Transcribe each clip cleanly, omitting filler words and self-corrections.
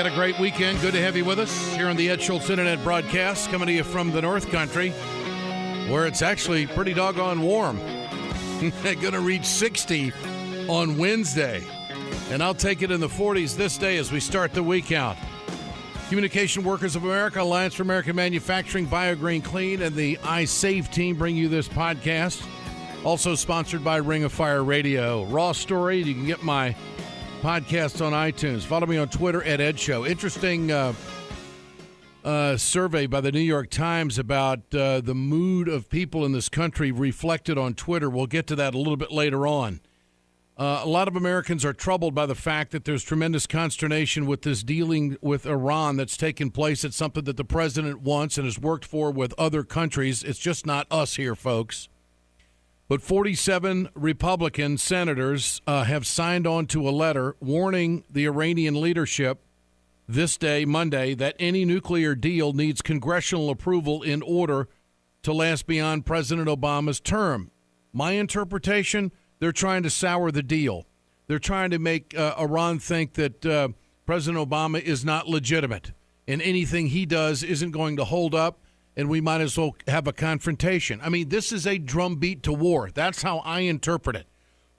had a great weekend. Good to have you with us here on the Ed Schultz Internet broadcast, coming to you from the North Country, where it's actually pretty doggone warm. Going to reach 60 on Wednesday, and I'll take it in the 40s this day as we start the week out. Communication Workers of America, Alliance for American Manufacturing, BioGreen Clean, and the iSave team bring you this podcast. Also sponsored by Ring of Fire Radio. Raw Story, you can get my podcast on iTunes. Follow me on Twitter at Ed Show. Interesting survey by the New York Times about the mood of people in this country reflected on Twitter. We'll get to that a little bit later on. A lot of Americans are troubled by the fact that there's tremendous consternation with this dealing with Iran that's taken place. It's something that the president wants and has worked for with other countries. It's just not us here, folks. But 47 Republican senators have signed on to a letter warning the Iranian leadership this day, Monday, that any nuclear deal needs congressional approval in order to last beyond President Obama's term. My interpretation, they're trying to sour the deal. They're trying to make Iran think that President Obama is not legitimate and anything he does isn't going to hold up, and we might as well have a confrontation. I mean, this is a drumbeat to war. That's how I interpret it.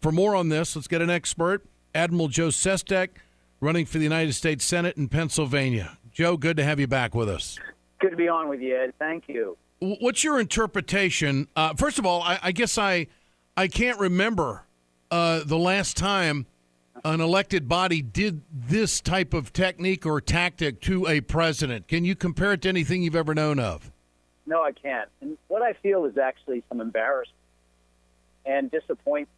For more on this, let's get an expert, Admiral Joe Sestak, running for the United States Senate in Pennsylvania. Joe, good to have you back with us. Good to be on with you, Ed. Thank you. What's your interpretation? First of all, I guess I can't remember the last time an elected body did this type of technique or tactic to a president. Can you compare it to anything you've ever known of? No, I can't. And what I feel is actually some embarrassment and disappointment.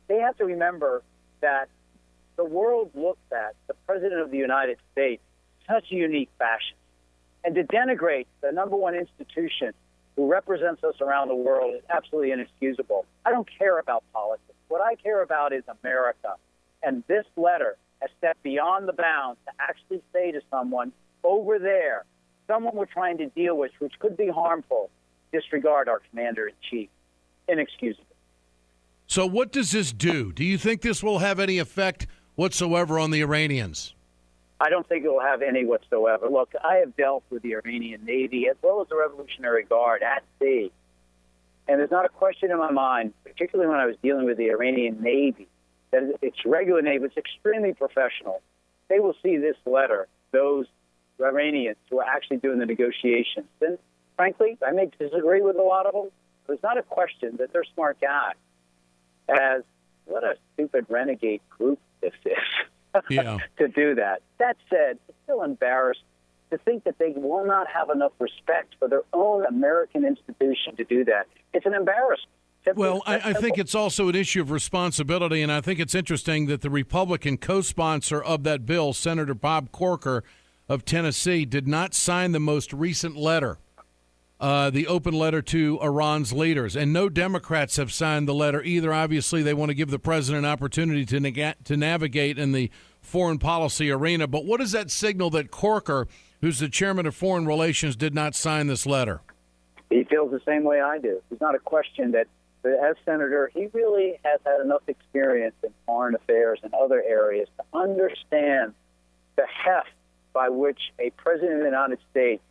They have to remember that the world looks at the President of the United States in such a unique fashion. And to denigrate the number one institution who represents us around the world is absolutely inexcusable. I don't care about politics. What I care about is America. And this letter has stepped beyond the bounds to actually say to someone over there, someone we're trying to deal with, which could be harmful, disregard our commander-in-chief. Inexcusable. So what does this do? Do you think this will have any effect whatsoever on the Iranians? I don't think it will have any whatsoever. Look, I have dealt with the Iranian Navy as well as the Revolutionary Guard at sea. And there's not a question in my mind, particularly when I was dealing with the Iranian Navy, that it's regular Navy, it's extremely professional. They will see this letter, those Iranians who are actually doing the negotiations. And frankly, I may disagree with a lot of them. There's not a question that they're smart guys. As what a stupid renegade group this is to do that. That said, it's still embarrassing to think that they will not have enough respect for their own American institution to do that. It's an embarrassment. Well, I think it's also an issue of responsibility, and I think it's interesting that the Republican co-sponsor of that bill, Senator Bob Corker of Tennessee, did not sign the most recent letter, the open letter to Iran's leaders. And no Democrats have signed the letter either. Obviously, they want to give the president an opportunity to navigate in the foreign policy arena. But what does that signal that Corker, who's the chairman of Foreign Relations, did not sign this letter? He feels the same way I do. There's not a question that as senator, he really has had enough experience in foreign affairs and other areas to understand the heft by which a president of the United States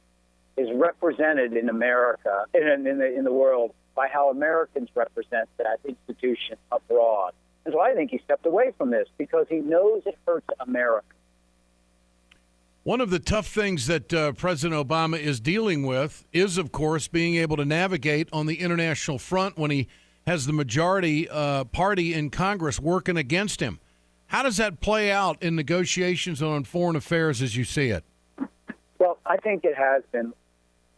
is represented in America, in the world, by how Americans represent that institution abroad. And so I think he stepped away from this because he knows it hurts America. One of the tough things that President Obama is dealing with is, of course, being able to navigate on the international front when he has the majority party in Congress working against him. How does that play out in negotiations on foreign affairs as you see it? Well, I think it has been,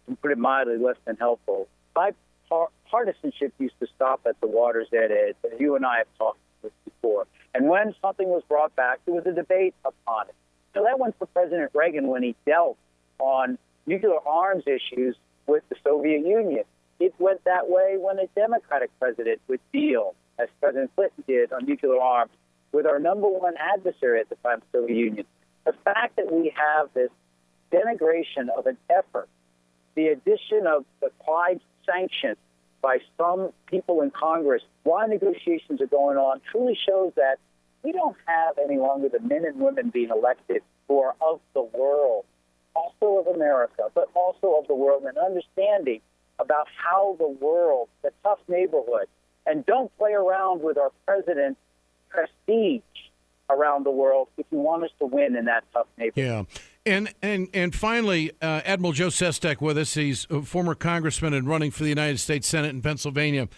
to put it mildly, less than helpful. Partisanship used to stop at the water's edge, as you and I have talked about before. And when something was brought back, there was a debate upon it. So that went for President Reagan when he dealt on nuclear arms issues with the Soviet Union. It went that way when a Democratic president would deal, as President Clinton did, on nuclear arms with our number one adversary at the time, the Soviet Union. The fact that we have this denigration of an effort, the addition of the applied sanctions by some people in Congress while negotiations are going on, truly shows that we don't have any longer the men and women being elected who are of the world, also of America, but also of the world, and understanding about how the world, the tough neighborhood, and don't play around with our president's prestige around the world if you want us to win in that tough neighborhood. Yeah. And finally, Admiral Joe Sestak with us. He's a former congressman and running for the United States Senate in Pennsylvania.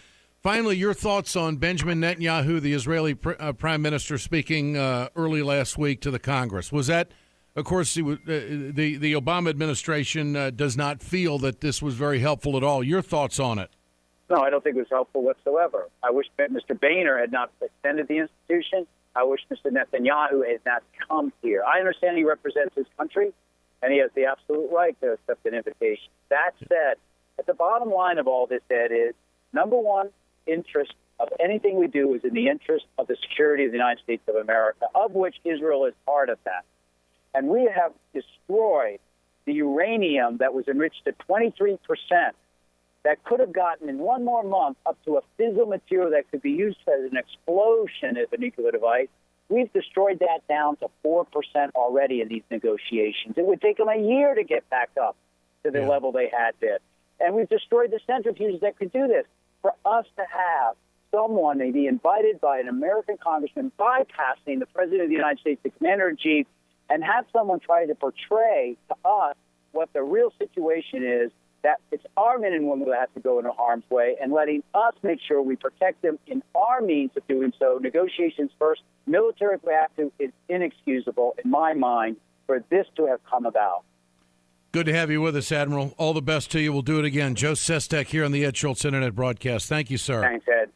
Finally, your thoughts on Benjamin Netanyahu, the Israeli prime minister, speaking early last week to the Congress. Was that, of course, the Obama administration does not feel that this was very helpful at all. Your thoughts on it? No, I don't think it was helpful whatsoever. I wish that Mr. Boehner had not extended the institution. I wish Mr. Netanyahu had not come here. I understand he represents his country, and he has the absolute right to accept an invitation. That said, at the bottom line of all this, Ed, is, number one, interest of anything we do is in the interest of the security of the United States of America, of which Israel is part of that. And we have destroyed the uranium that was enriched to 23%, that could have gotten in one more month up to a fissile material that could be used as an explosion as a nuclear device. We've destroyed that down to 4% already in these negotiations. It would take them a year to get back up to the level they had been. And we've destroyed the centrifuges that could do this. For us to have someone be invited by an American congressman bypassing the President of the United States, the Commander-in-Chief, and have someone try to portray to us what the real situation is, that it's our men and women that have to go into harm's way, and letting us make sure we protect them in our means of doing so. Negotiations first, military if we have to, is inexcusable in my mind for this to have come about. Good to have you with us, Admiral. All the best to you. We'll do it again. Joe Sestak here on the Ed Schultz Internet Broadcast. Thank you, sir. Thanks, Ed.